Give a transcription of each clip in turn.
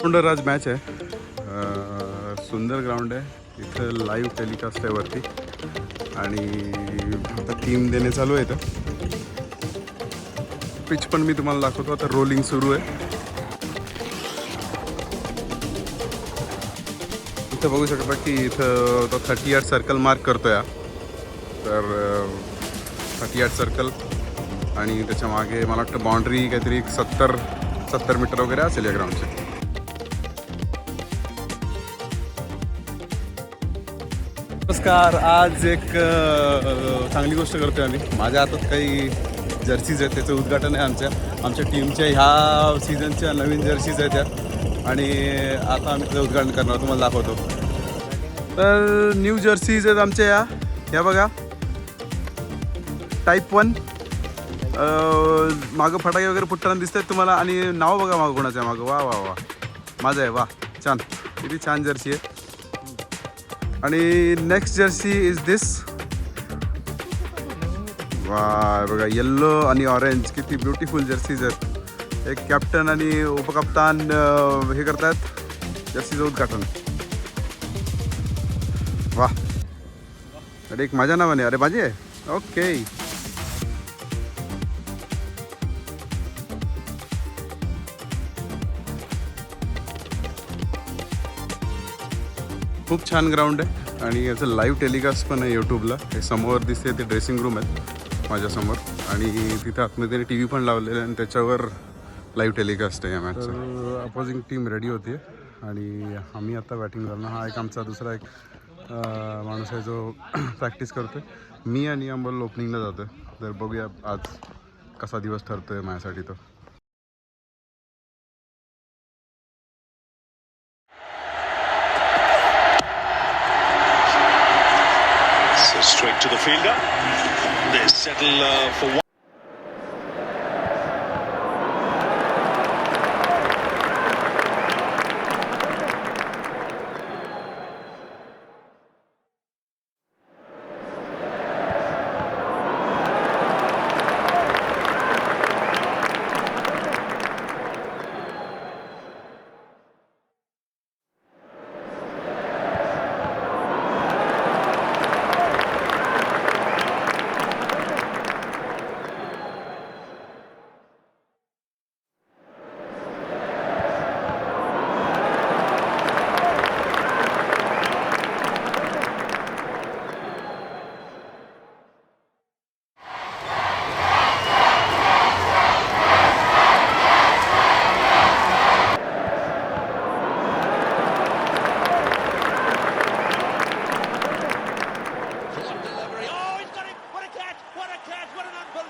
सुंदर आज मॅच आहे. सुंदर ग्राउंड आहे. इथं लाईव्ह टेलिकास्ट आहे वरती आणि आता टीम देणे चालू आहे. इथं पिच पण मी तुम्हाला दाखवतो. आता रोलिंग सुरू आहे. इथं बघू शकता की इथं तो 30 यार्ड सर्कल मार्क करतोय. तर 30 यार्ड सर्कल आणि त्याच्या मागे मला वाटतं बाउंड्री काहीतरी 70 मीटर वगैरे असेल या ग्राउंडची. नमस्कार. आज एक चांगली गोष्ट करतोय आम्ही. माझ्या हातात काही जर्सीज आहेत. त्याचं उद्घाटन आहे आमच्या टीमच्या ह्या सीझनच्या नवीन जर्सीज आहेत त्या. आणि आता आम्ही त्याचं उद्घाटन करणार, तुम्हाला दाखवतो. तर न्यू जर्सीज आहेत आमच्या ह्या बघा. टाईप 1 मागं फटाके वगैरे फुटताना दिसत आहेत तुम्हाला. आणि नाव बघा मागं कोणाचं आहे मागं. वा वा वा माझं आहे. वा छान, किती छान जर्सी आहे. आणि नेक्स्ट जर्सी इज दिस. वा बघा, येल्लो आणि ऑरेंज किती ब्युटिफुल जर्सीज आहेत. एक कॅप्टन आणि उपकप्तान हे करतात जर्सीचं उद्घाटन. वा, अरे एक माझ्या नावाने. अरे माझी आहे. ओके. खूप छान ग्राउंड आहे आणि याचं लाईव्ह टेलिकास्ट पण आहे यूट्यूबला. हे समोर दिसते ते ड्रेसिंग रूम आहेत माझ्यासमोर आणि तिथं आतमध्ये टी व्ही पण लावलेलं आहे आणि त्याच्यावर लाईव्ह टेलिकास्ट आहे या मॅचचं. अपोजिंग टीम रेडी होती आणि आम्ही आता बॅटिंग करणार. हा एक आमचा दुसरा एक माणूस आहे जो प्रॅक्टिस करतो आहे. मी आणि अंबल ओपनिंगला जातो आहे. तर बघूया आज कसा दिवस ठरतो आहे माझ्यासाठी तो. Straight to the fielder. They settle for one.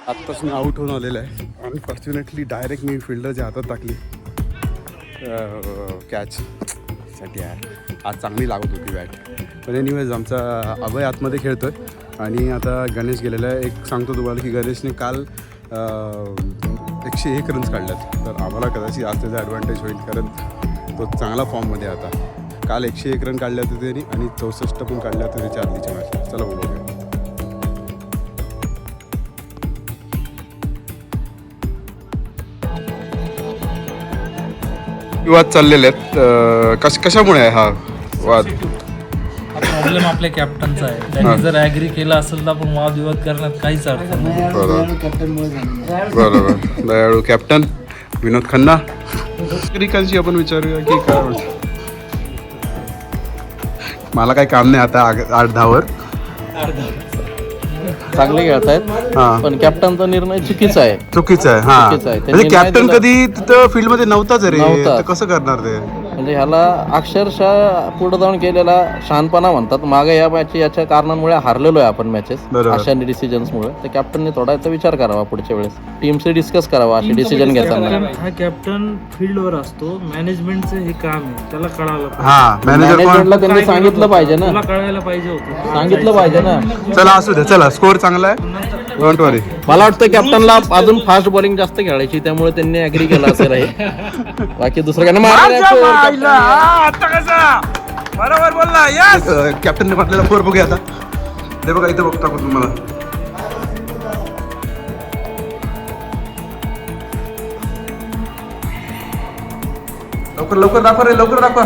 आत्ताच मी आऊट होऊन आलेलं आहे. अनफॉर्च्युनेटली डायरेक्ट मी फिल्डरच्या हातात टाकली कॅच साठी. आहे आज चांगली लागत होती बॅट. पण एनिवेज आमचा अभय आतमध्ये खेळतो आहे आणि आता गणेश गेलेला आहे. एक सांगतो तुम्हाला की गणेशने काल 101 रन्स काढल्यात. तर आम्हाला कदाचित आज त्याचा ॲडव्हान्टेज होईल कारण तो चांगला फॉर्ममध्ये आता. काल 101 रन काढले होते त्यांनी आणि 64 पण काढले होते त्याच्या आधीच्या मॅच. चला बघूया. वाद चाललेले आहेत. कशामुळे आहे हा वाद? प्रॉब्लेम आपल्या कॅप्टनचा आहे. त्यांनी जर ॲग्री केला असेल तर आपण वादविवाद करण्यात काहीच अर्थ नाही. बरोबर. दयाळू कॅप्टन विनोद खन्ना. नागरिकांशी आपण विचारूया की काय म्हणतो. मला काही काम नाही आता 8-10 वर. चांगले खेळतायत पण कॅप्टनचा निर्णय चुकीचा आहे. चुकीचा आहे. हा म्हणजे कॅप्टन कधी तिथं फील्ड मध्ये नव्हताच रे. कसं करणार ते? म्हणजे ह्याला अक्षरशः पुढे जाऊन केलेला शहाणपणा म्हणतात. मागे या मॅच याच्या कारणांमुळे हारलेलो आहे आपण मॅचेस अशा डिसिजन्समुळे. तर कॅप्टनने थोडा विचार करावा पुढच्या वेळेस. टीमशी डिस्कस करावा असे डिसिजन घेताना. हा कॅप्टन फील्डवर असतो. मॅनेजमेंटचं हे काम आहे, त्याला कळायला मॅनेजमेंटला त्यांनी सांगितलं पाहिजे ना. कळायला पाहिजे होतं. सांगितलं पाहिजे ना. चला असू दे. चला स्कोअर चांगला आहे. डोंट वरी. मला वाटतं कॅप्टनला अजून फास्ट बॉलिंग जास्त खेळायची त्यामुळे त्यांनी ऍग्री केलं असेल आहे. बाकी दुसरं काय बरोबर बोलला. यस कॅप्टनने म्हटलेला 4 बघूया आता. ते बघा इथं बघता तुम्हाला. लवकर लवकर दाखवा रे, लवकर दाखवा.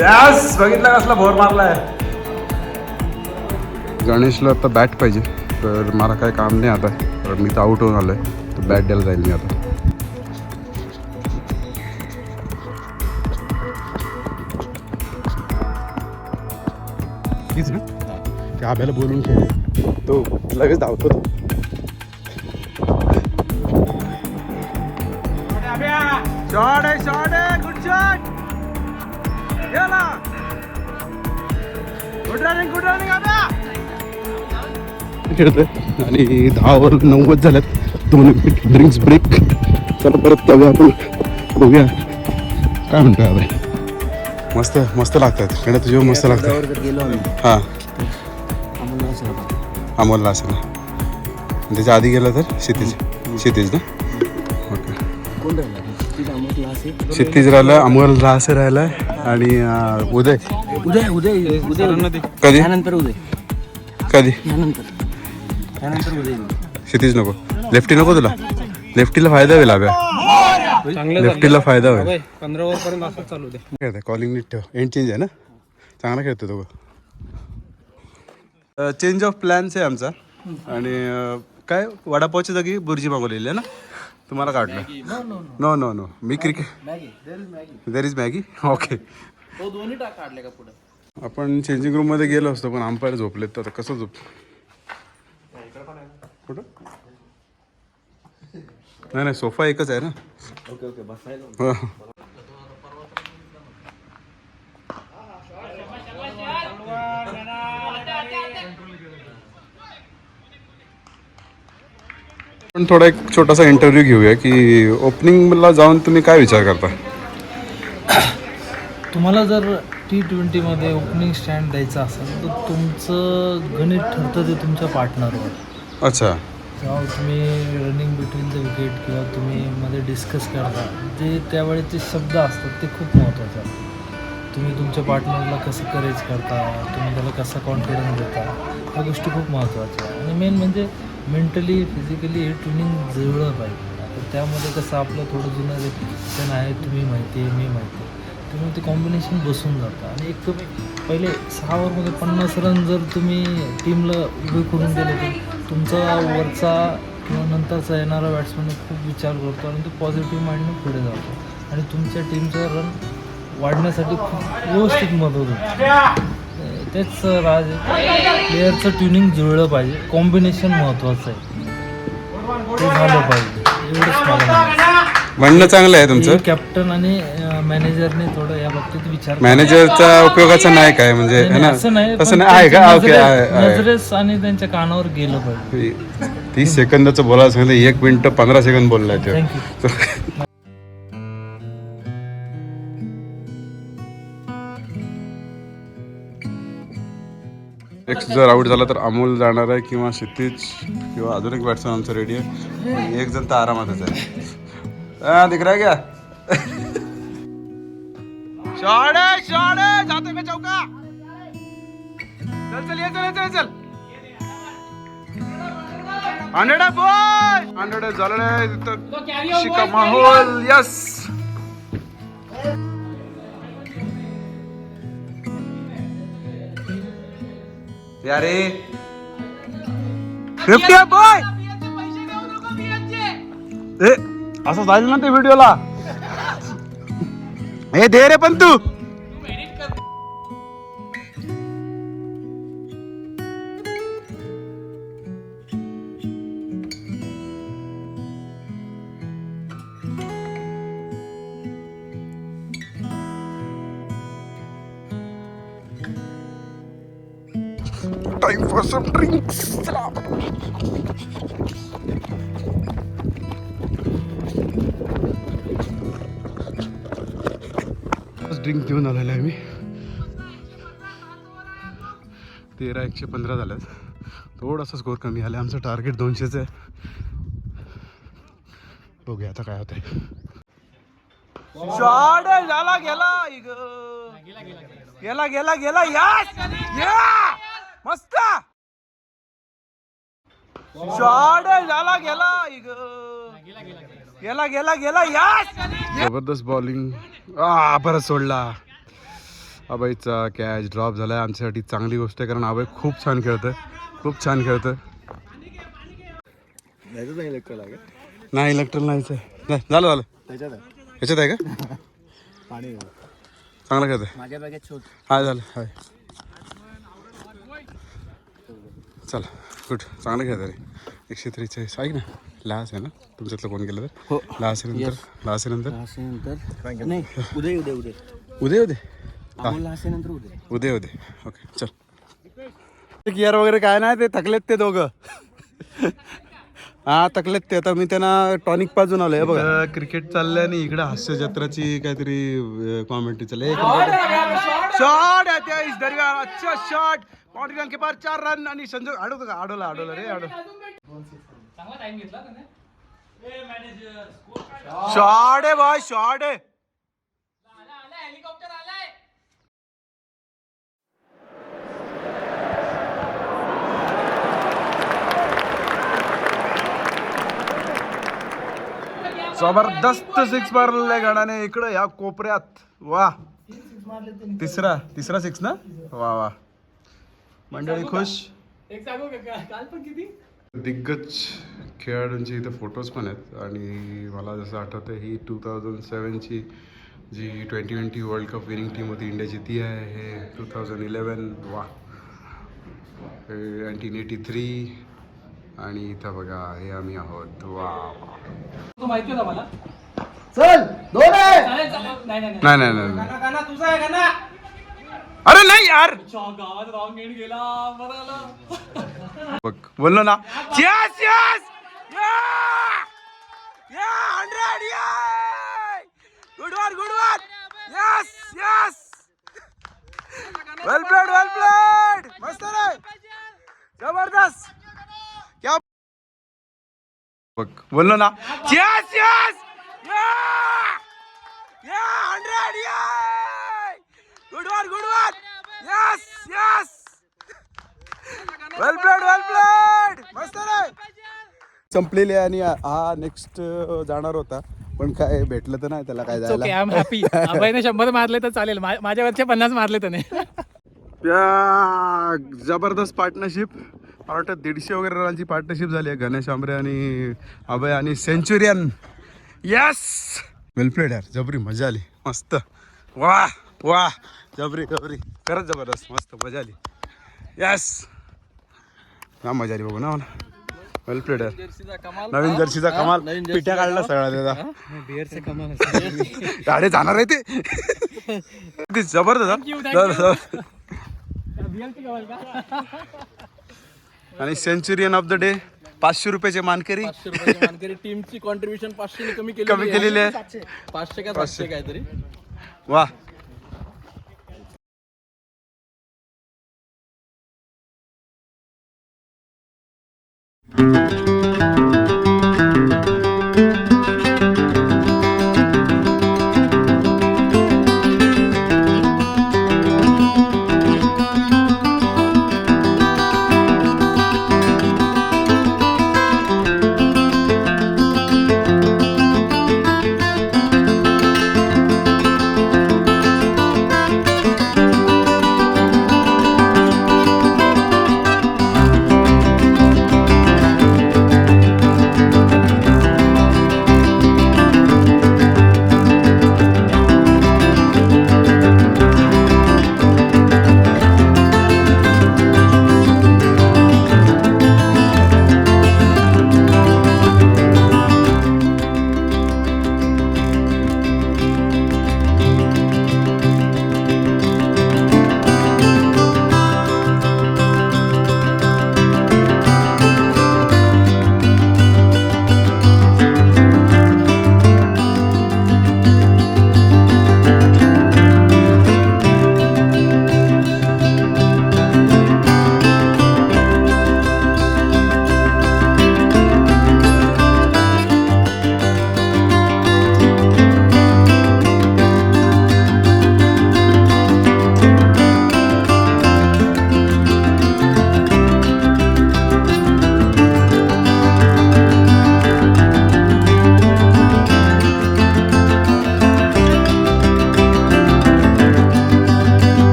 यस, बघितला कसला भोर मारलाय. गणेशला आता बॅट पाहिजे, तर मला काय काम नाही आता, तर मी तर आउट होऊन आलोय, तर बॅट द्यायला जाईल मी आता. तीच ना त्या आब्याला बोलून खेळ, तो लगेच धावतो तो. शॉट आहे, शॉट आहे, गुड शॉट. गेला. गुड रनिंग, गुड रनिंग आब्या. खेळतोय आणि 10 ओव्हर 90 झाल्यात. 2 मिनिट ड्रिंक्स ब्रेक. चला परत जाऊया आपण, बघूया काय म्हणतोय आबाई. मस्त मस्त लागतात खेळ तुझे, मस्त लागतात. हां अमोलला असेल ना, त्याच्या आधी गेला तर क्षितिज, क्षितिज ना. ओके, क्षितिज राहिलं, अमोल राहसे राहिलाय आणि उदय. उदय उदय उदय कधी त्यानंतर उदय, कधी त्यानंतर उदय. क्षितिज नको, लेफ्टी नको तुला. लेफ्टीला फायदा होईल अभ्या, लेफ्टीला फायदा होईल. 15 ओव्हर पर्यंत असं चालू दे. खेळतोय, कॉलिंग नीट ठेव. एंड चेंज आहे ना, चांगला खेळतोय तो. चेंज ऑफ प्लॅन्स आहे आमचा. आणि काय वडापावच्या जागी बुर्जी मागवलेली आहे ना, तुम्हाला काढलं. नो नो नो, मी cricket. There is Maggi. Okay, दोन्ही काढले का पुढे. आपण चेंजिंग रूममध्ये गेलो असतो, पण अंपायर झोपलेत, तर आता कसं झोप. कुठं नाही नाही, सोफा एकच आहे ना. ओके ओके, बसायला. हो. पण थोडा एक छोटासा इंटरव्ह्यू घेऊया की ओपनिंगला जाऊन तुम्ही काय विचार करता. तुम्हाला जर T20मध्ये ओपनिंग स्टँड द्यायचा असेल तर तुमचं गणित ठरतं ते तुमच्या पार्टनरवर. अच्छा, जेव्हा तुम्ही रनिंग बिटवीन द विकेट किंवा तुम्ही मध्ये डिस्कस करता, जे त्यावेळेचे शब्द असतात ते खूप महत्त्वाचे असतात. तुम्ही तुमच्या पार्टनरला कसं करेज करता, तुम्ही त्याला कसा कॉन्फिडन्स देता, ह्या गोष्टी खूप महत्त्वाच्या आहे. आणि मेन म्हणजे मेंटली फिजिकली हे ट्युनिंग जुळलं पाहिजे. तर त्यामध्ये कसं आपलं थोडं जुनं रिलेशन आहे, तुम्ही माहिती आहे, मी माहिती आहे, त्यामुळे ते कॉम्बिनेशन बसून जातं. आणि एक पहिले 6 ओव्हरमध्ये 50 रन जर तुम्ही टीमला उभे करून दिले तर तुमचा वरचा किंवा नंतरचा येणारा बॅट्समॅन खूप विचार करतो आणि तो पॉझिटिव्ह माइंडने पुढे जातो आणि तुमच्या टीमचा रन वाढण्यासाठी खूप व्यवस्थित मदत होते. तेच राज आहे, प्लेअरचं ट्युनिंग जुळलं पाहिजे, कॉम्बिनेशन महत्त्वाचं आहे, ते झालं पाहिजे. एवढंच मला म्हणणं चांगलं आहे तुमचं. कॅप्टन आणि मॅनेजरने थोडं या बाबतीत विचार. मॅनेजरचा उपयोगाचा नाही काय म्हणजे है ना, असं नाही, तसं पण नाही आहे का. ओके, त्यांच्या नजरेस आणि त्यांच्या कानावर गेलं पाहिजे. 30 सेकंदाचं बोलायला सांगितलं, 1 मिनिट 15 सेकंद बोललाय ते. थँक्यू. नेक्स्ट जर आउट झाला तर अमोल जाणार आहे किंवा क्षितिज किंवा अजून एक बॅट्समॅन आमचं रेडी आहे. आणि एक जण तर आरामातच आहे. दिख रहा है क्या. शॉट है, शॉट है, जाते का चौका. चल चल, ये चल, चल चल. 100 आहे बॉय, 100 झालं तिथं. शिका माहोल. यस, यारे 50 बॉय. ए असं जाईल ना ते व्हिडिओला. हे दे रे पण तू. Time for some drinks. Drink घेऊन आलेलो आहे मी. 13-115 झाल्यात. थोडासा स्कोर कमी आला. आमचं टार्गेट 200च आहे. बघूया आता काय होतंय. शॉट झाला, गेला गेला गेला गेला. यस, या मस्त. शॉट झाला गेला यास. जबरदस्त बॉलिंग परत सोडला. अभयचा कॅच ड्रॉप झालाय. आमच्यासाठी चांगली गोष्ट आहे कारण अभय खूप छान खेळतोय. नाही इलेक्ट्रल नाहीच आहे. झालं ह्याच्यात आहे का पाणी चांगलं खेळतोय. माझ्या बॅगेत शोध. हाय झालं हाय चला गुड चांगलं खेळतं रे. 143 ऐक ना लास आहे ना तुमच्यातलं कोण गेलं तर लास नंतर नाही उदय उदय ओके चल. गिअर वगैरे काय नाही ते थकलेत ते दोघं. हा थकलेत ते. आता मी त्यांना टॉनिक पाजून आलोय बघा. क्रिकेट चाललंय आणि इकडे हास्य जत्राची काहीतरी कॉमेंट्री चालली. शॉट अच्छा शॉट बाउंड्री के पार 4 रन आणि संजय आडवला रे शॉट आहे भाई शॉट आहे. जबरदस्त 6 मारलेला गाडाने इकडे या कोपऱ्यात. वा तिसरा 6 ना. वा मंडळी खुश. दिग्गज खेळाडूंचे इथे फोटोज पण आहेत आणि मला जसं आठवतं ही 2007ची जी T20 world cup winning team होती इंडियाची ती आहे. हे 2011 वा 1983 आणि इथं बघा हे आम्ही आहोत. वा माहिती होता मला. चल दोन आहे. नाही तुझा आहे गाना. अरे नाही यार गावात रॉंग एंड गेला. बघ बोललो ना. यस यस या 100 गुड वन यस वेल प्लेड मस्त रे जबरदस्त. क्या बघ बोललो ना. यस या 100 गुड वन यस वेल प्लेड मस्त रे. संपलेली आणि हा नेक्स्ट जाणार होता पण काय भेटलं तर नाही त्याला काय जायला. I am happy. अभयने 100 मारले तर चालेल. माझ्यावरचे 50 मारले त्याने. जबरदस्त पार्टनरशिप. मला वाटतं 150 वगैरे रनांची पार्टनरशिप झाली आहे. गणेश आंबरे आणि अभय आणि सेंचुरियन. यस वेल प्लेड यार. जबरी मजा आली मस्त. वा जबरी खरंच जबरदस्त मस्त मजा आली. यस हा मजा आली बघू ना मला. वेल प्लेड यार. नवीन जर्सीचा कमाल. पिठ्या काढला सगळा त्याचा. बिअरचे कमाल. गाडी जाणार आहे ते जबरदस्त. आणि सेंचुरियन ऑफ द डे 500 रुपयाचे मानकरी. टीमची कॉन्ट्रीब्युशन 500 कमी केलेली आहे. 500 का 700 काहीतरी. वा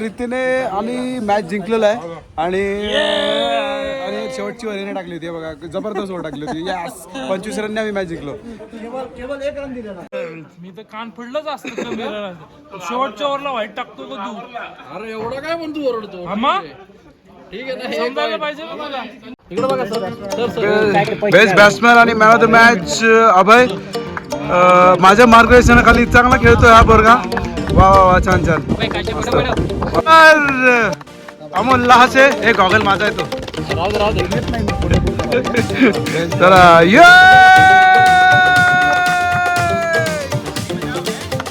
रीतीने आम्ही मॅच जिंकलेलो आहे आणि शेवटची ओव्हर टाकली होती बघा, जबरदस्त ओव्हर टाकली होती. यस, 25 रनने आम्ही मॅच जिंकलो. केवळ 1 रन दिलेला. मी तर कान फडलंच असतं शेवटच्या ओव्हरला वाईट टाकतो का तू? अरे एवढं काय म्हणतो ओरडतो? आम्हा ठीक आहे ना, समजायला पाहिजे ना मला. इकडे बघा सर. बेस्ट बॅट्समॅन आणि मॅन ऑफ द मॅच अभय. माझ्या मार्गदर्शनाखाली चांगला खेळतोय हा पोरगा. वा वा वा, छान छान. अमोल लहासे, हे गॉगल माझा आहे तो. चला ये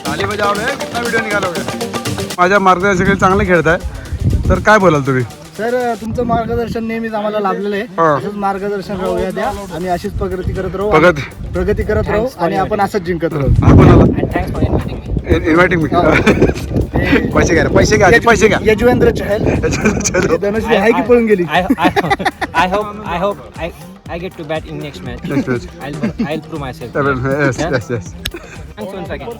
ताली बजाव रे, कितना व्हिडिओ निघाला होता. माझ्या मार्गदर्शनाखाली चांगले खेळताय, तर काय बोलाल तुम्ही? सर तुमचं मार्गदर्शन नेहमीच आम्हाला लाभलेलं आहे. हा. असंच मार्गदर्शन राहूया द्या. आम्ही अशीच प्रगती करत राहू. प्रगती करत राहू आणि आपण असंच जिंकत राहू. इन्व्हायटिंग मी. पैसे घ्या, पैसे घ्या, पैसे घ्या. यजवेंद्र चहल धनुश्री आहे की पळून गेली. I hope I get to bat in next match. I'll prove myself. Yes. Thanks once again.